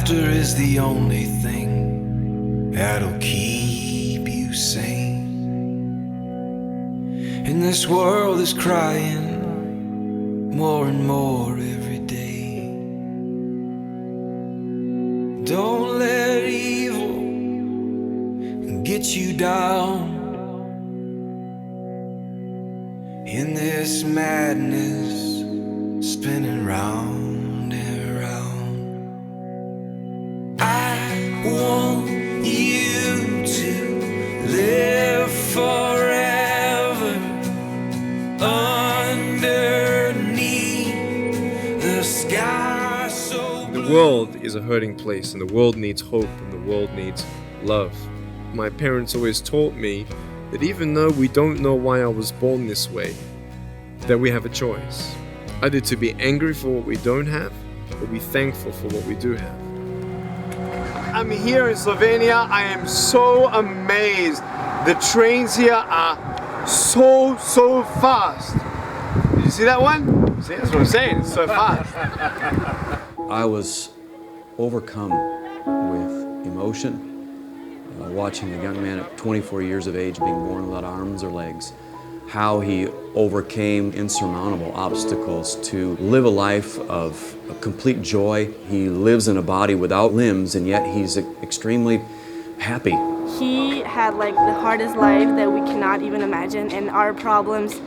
Laughter is the only thing that'll keep you sane. And this world is crying more and more every day. Don't let evil get you down in this madness spinning round and round. I want you to live forever underneath the sky so blue. The world is a hurting place, and the world needs hope, and the world needs love. My parents always taught me that even though we don't know why I was born this way, that we have a choice. Either to be angry for what we don't have, or be thankful for what we do have. I'm here in Slovenia. I am so amazed. The trains here are so fast. Did you see that one? See, that's what I'm saying, it's so fast. I was overcome with emotion. Watching a young man at 24 years of age being born without arms or legs, how he overcame insurmountable obstacles to live a life of complete joy. He lives in a body without limbs, and yet he's extremely happy. He had like the hardest life that we cannot even imagine, and our problems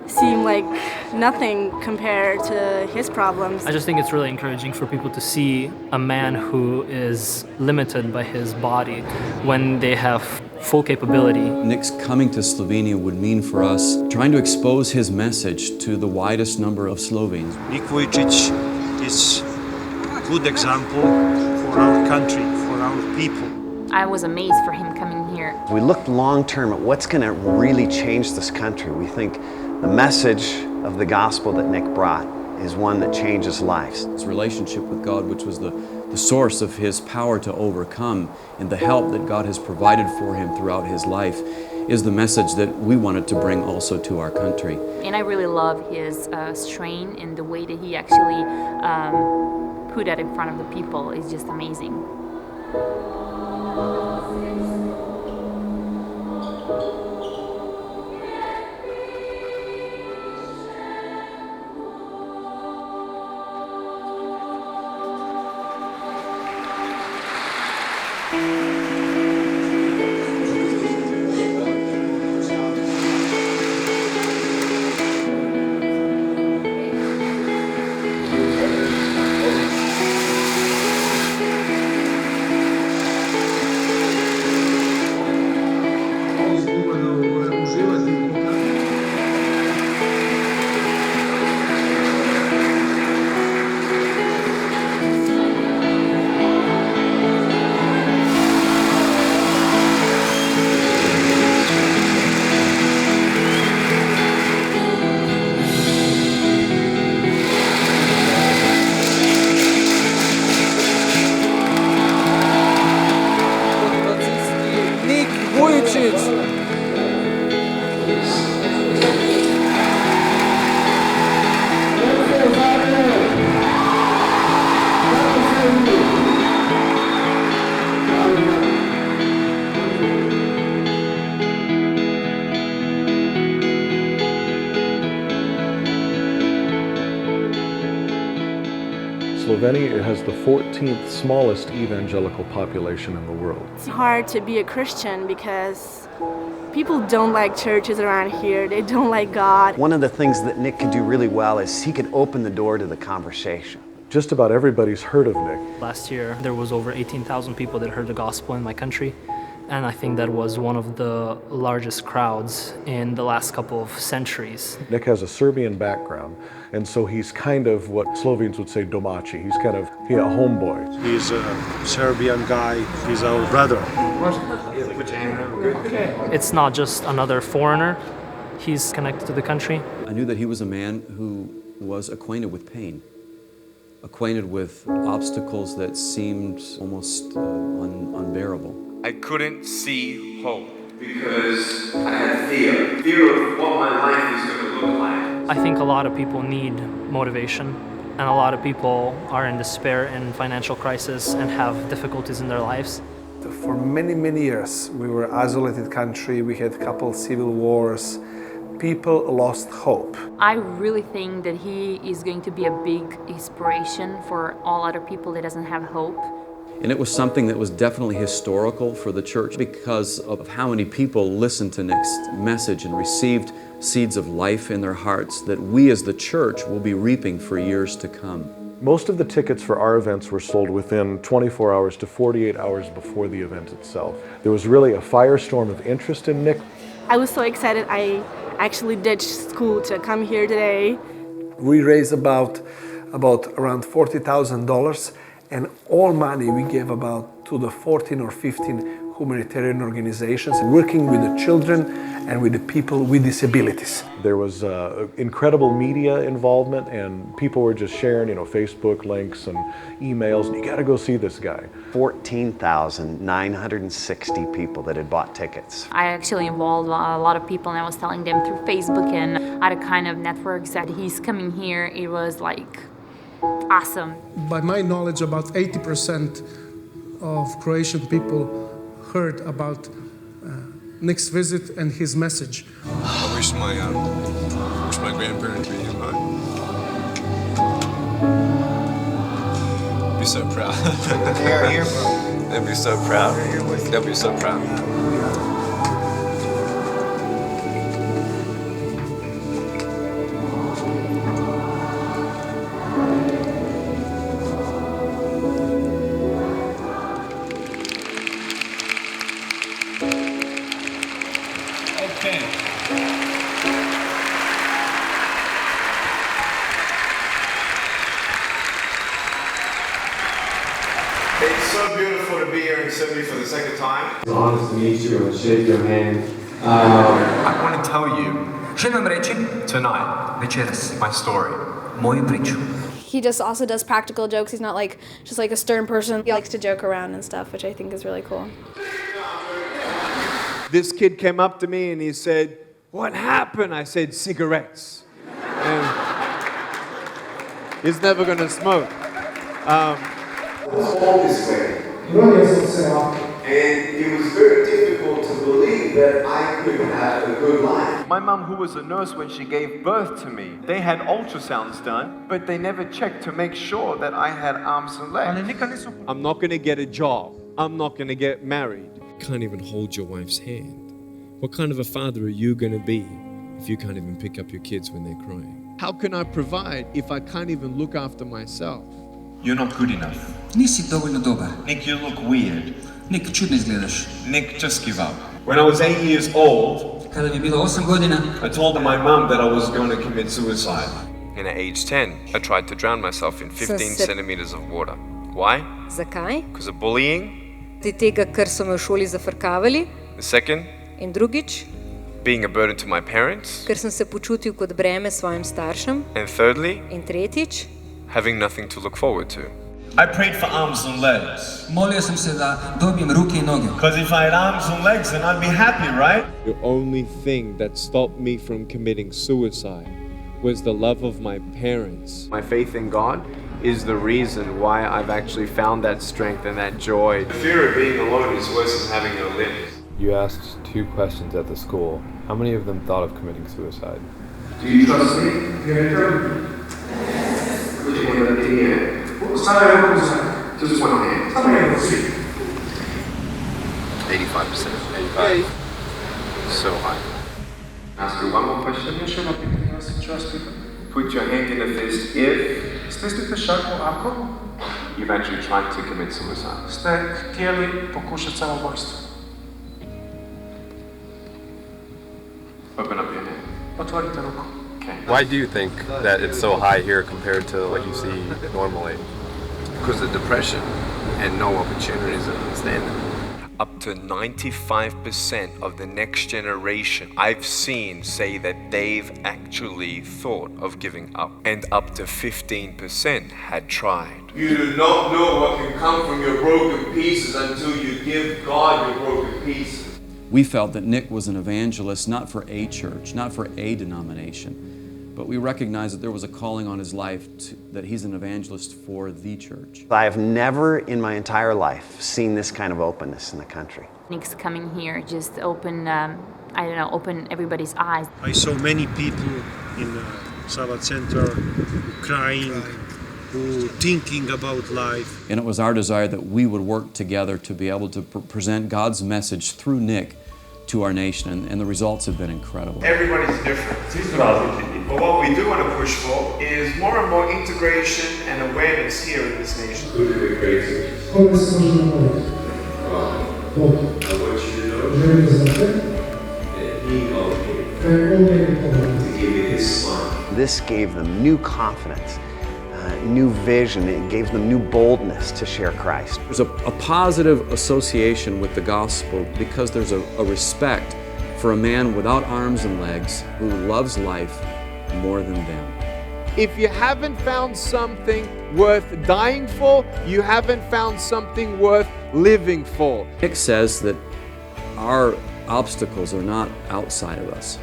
seem like nothing compared to his problems. I just think it's really encouraging for people to see a man who is limited by his body when they have full capability. Nick's coming to Slovenia would mean for us trying to expose his message to the widest number of Slovenes. Nick Vujicic is a good example for our country, for our people. I was amazed for him coming here. We looked long term at what's going to really change this country. We think the message of the gospel that Nick brought is one that changes lives. His relationship with God, which was the source of his power to overcome, and the help that God has provided for him throughout his life, is the message that we wanted to bring also to our country. And I really love his strength and the way that he actually put that in front of the people is just amazing. Nick Vujicic! Slovenia has the 14th smallest evangelical population in the world. It's hard to be a Christian because people don't like churches around here. They don't like God. One of the things that Nick can do really well is he can open the door to the conversation. Just about everybody's heard of Nick. Last year, there was over 18,000 people that heard the gospel in my country. And I think that was one of the largest crowds in the last couple of centuries. Nick has a Serbian background, and so he's kind of what Slovenes would say domaći. He's kind of a homeboy. He's a Serbian guy, he's our brother. It's not just another foreigner. He's connected to the country. I knew that he was a man who was acquainted with pain, acquainted with obstacles that seemed almost unbearable. I couldn't see hope because I had fear of what my life is going to look like. I think a lot of people need motivation, And a lot of people are in despair and financial crisis and have difficulties in their lives. For many, many years, we were an isolated country. We had a couple civil wars. People lost hope. I really think that he is going to be a big inspiration for all other people that doesn't have hope. And it was something that was definitely historical for the church because of how many people listened to Nick's message and received seeds of life in their hearts that we as the church will be reaping for years to come. Most of the tickets for our events were sold within 24 hours to 48 hours before the event itself. There was really a firestorm of interest in Nick. I was so excited I actually ditched school to come here today. We raised about around $40,000, and all money we gave about to the 14 or 15 humanitarian organizations working with the children and with the people with disabilities. There was incredible media involvement, and people were just sharing, Facebook links and emails. You got to go see this guy. 14,960 people that had bought tickets. I actually involved a lot of people, and I was telling them through Facebook and other kind of networks that he's coming here. It was like awesome. By my knowledge, about 80% of Croatian people heard about Nick's visit and his message. I wish my grandparents were here, man. Be so proud. They are here, bro. They'd be so proud. They'll be so proud. It's so beautiful to be here in Serbia for the second time. It's an honor to meet you and shake your hand. I want to tell you tonight my story. He just also does practical jokes. He's not just like a stern person. He likes to joke around and stuff, which I think is really cool. This kid came up to me and he said, "What happened?" I said, "Cigarettes." And he's never gonna smoke. Was all this way. And it was very difficult to believe that I could have a good life. My mum, who was a nurse when she gave birth to me, they had ultrasounds done, but they never checked to make sure that I had arms and legs. I'm not going to get a job. I'm not going to get married. Can't even hold your wife's hand. What kind of a father are you going to be if you can't even pick up your kids when they're crying? How can I provide if I can't even look after myself? You're not good enough. Nisi dovoljno dobar. Nick, you look weird. Nick, čudno izgledaš. Nick, just give up. When I was 8 years old, kada mi je bilo 8 godina, I told my mom that I was going to commit suicide. And at age 10, I tried to drown myself in 15 centimeters of water. Why? Zakaj? Because of bullying. Tega, ker so me v šoli zafrkavali. The second, in drugič, being a burden to my parents. Ker sem se počutil kot breme svojim staršem. And thirdly, in tretjič, having nothing to look forward to. I prayed for arms and legs. Molio sem se da dobijem ruke in noge. Because if I had arms and legs, then I'd be happy, right? The only thing that stopped me from committing suicide was the love of my parents. My faith in God is the reason why I've actually found that strength and that joy. The fear of being alone is worse than having no limbs. You asked 2 questions at the school. How many of them thought of committing suicide? Do you trust me? Would you want to be here? Just one hand. 85%. 85. So high. Ask you one more question. Put your hand in the fist if you've actually tried to commit suicide. Open up your hand. Okay. Why do you think that it's so high here compared to what you see normally? Because of depression and no opportunities of understanding. Up to 95% of the next generation I've seen say that they've actually thought of giving up, and up to 15% had tried. You do not know what can come from your broken pieces until you give God your broken pieces. We felt that Nick was an evangelist not for a church, not for a denomination, but we recognize that there was a calling on his life that he's an evangelist for the church. I have never in my entire life seen this kind of openness in the country. Nick's coming here just open everybody's eyes. I saw many people in Sava Center crying, who thinking about life. And it was our desire that we would work together to be able to present God's message through Nick to our nation, and the results have been incredible. Everybody's different. But what we do want to push for is more and more integration and awareness here in this nation. Who did the greatest? I want you to know that he called me to give me his smile. This gave them new confidence, new vision. It gave them new boldness to share Christ. There's a positive association with the gospel because there's a respect for a man without arms and legs who loves life more than them. If you haven't found something worth dying for, you haven't found something worth living for. Nick says that our obstacles are not outside of us,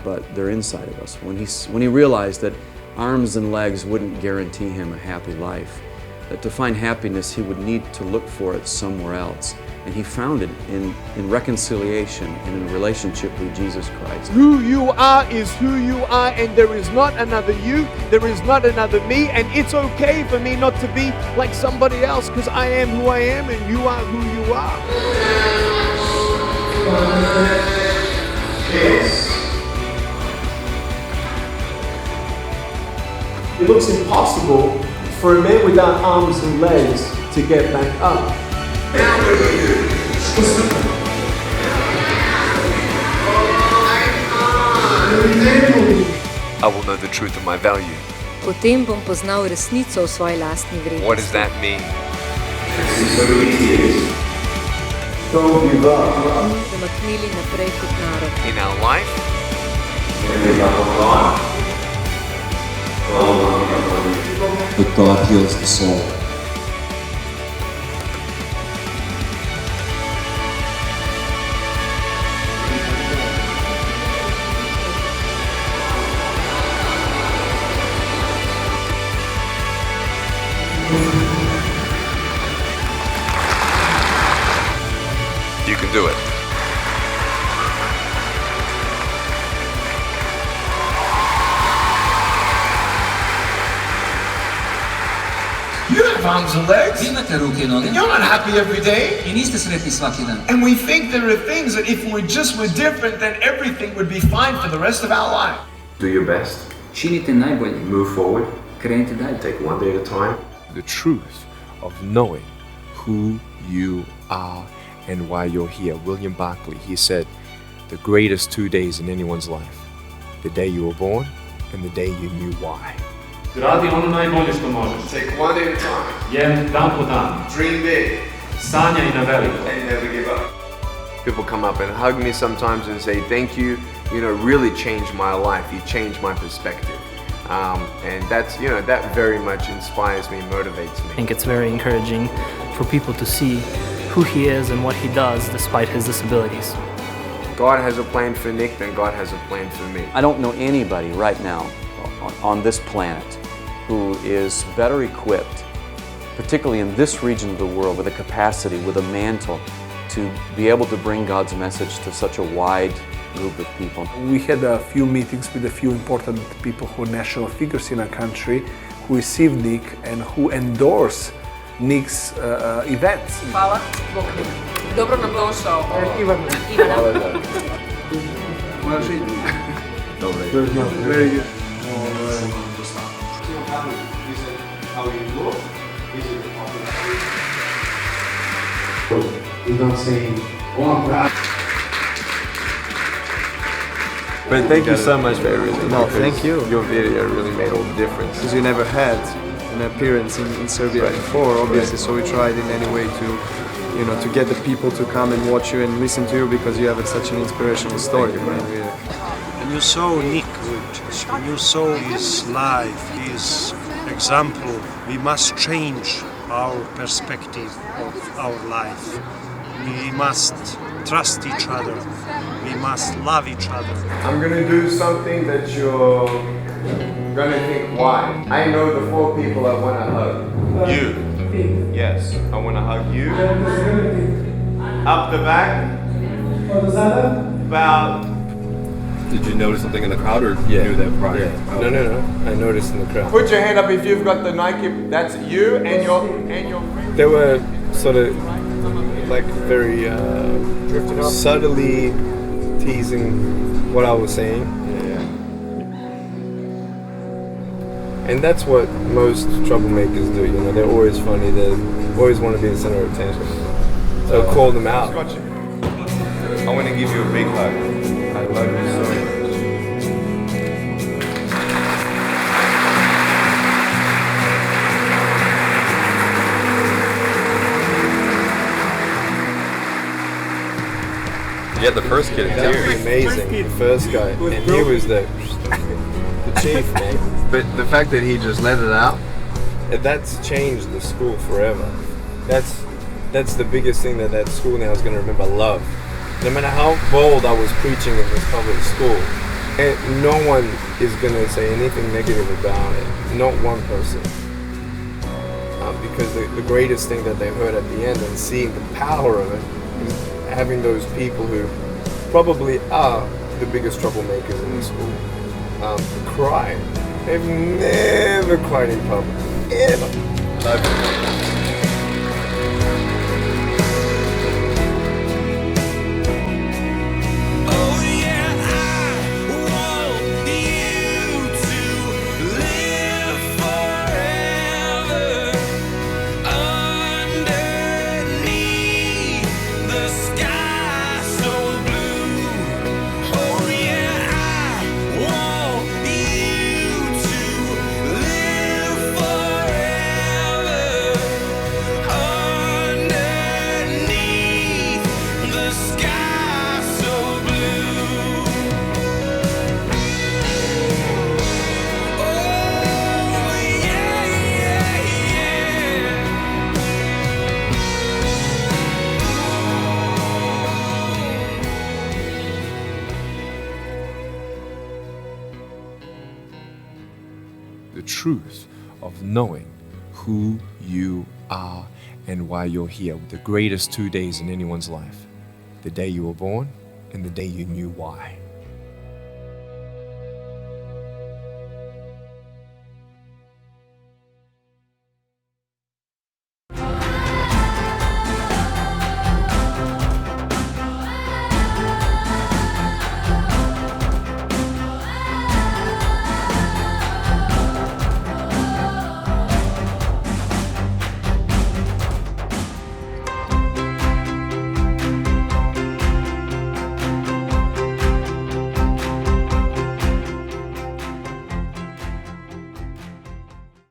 but they're inside of us. When he realized that arms and legs wouldn't guarantee him a happy life, that to find happiness he would need to look for it somewhere else. And he found it in reconciliation and in relationship with Jesus Christ. Who you are is who you are, and there is not another you, there is not another me, and it's okay for me not to be like somebody else, because I am who I am and you are who you are. It looks impossible for a man without arms and legs to get back up. I will know the truth of my value. Potem bom poznal resnico o svoji lastni vrednosti. What does that mean? Don't give up. Premaknili naprej kot narod. In our life, but God heals the soul. you can do it. You have arms and legs. Imate ruke i noge. And you're not happy every day. I niste sretni svaki dan. And we think there are things that if we just were different, then everything would be fine for the rest of our life. Do your best. Činite najbolje. Move forward. Krenite dalje. Take one day at a time. The truth of knowing who you are and why you're here. William Barclay, he said, the greatest 2 days in anyone's life. The day you were born and the day you knew why. Radi ono najbolje što možeš. Take one day at a time. Jedan dan po dan. Dream big. Sanjaj na veliko. And never give up. People come up and hug me sometimes and say, thank you, really changed my life. You changed my perspective. And that's, that very much inspires me, motivates me. I think it's very encouraging for people to see who he is and what he does despite his disabilities. God has a plan for Nick, then God has a plan for me. I don't know anybody right now on this planet who is better equipped, particularly in this region of the world, with a capacity, with a mantle, to be able to bring God's message to such a wide group of people. We had a few meetings with a few important people who are national figures in our country, who receive Nick and who endorse Nick's events. Hvala, Bog mi. Dobro nam došao. Ivana. Very good. He's not saying, But thank you so much for everything. No, thank you. Your video really made all the difference. Because you never had an appearance in Serbia before, obviously, so we tried in any way to get the people to come and watch you and listen to you because you have such an inspirational story. When you saw Nick Vujicic, when you saw his life, his example, we must change our perspective of our life. We must trust each other. We must love each other. I'm gonna do something that you're gonna think, why? I know the 4 people I wanna hug. You. Yes, I wanna hug you. Up the back. About. Did you notice something in the crowd, or you knew that prior? Yeah. No. I noticed in the crowd. Put your hand up if you've got the Nike. That's you and your friend. They were sort of like very subtly teasing what I was saying. Yeah. And that's what most troublemakers do. You know, they're always funny. They always want to be the center of attention. So call them out. I want to give you a big hug. I love you so much. You had the first kid in That was tears. amazing. The first guy, and he was the chief, man. But the fact that he just let it out, that's changed the school forever. That's the biggest thing that school now is going to remember: love. No matter how bold I was preaching in this public school, and no one is going to say anything negative about it. Not one person. Because the greatest thing that they heard at the end and seeing the power of it is having those people who probably are the biggest troublemakers in the school cry. They've never cried in public. Ever. The truth of knowing who you are and why you're here. The greatest 2 days in anyone's life. The day you were born and the day you knew why.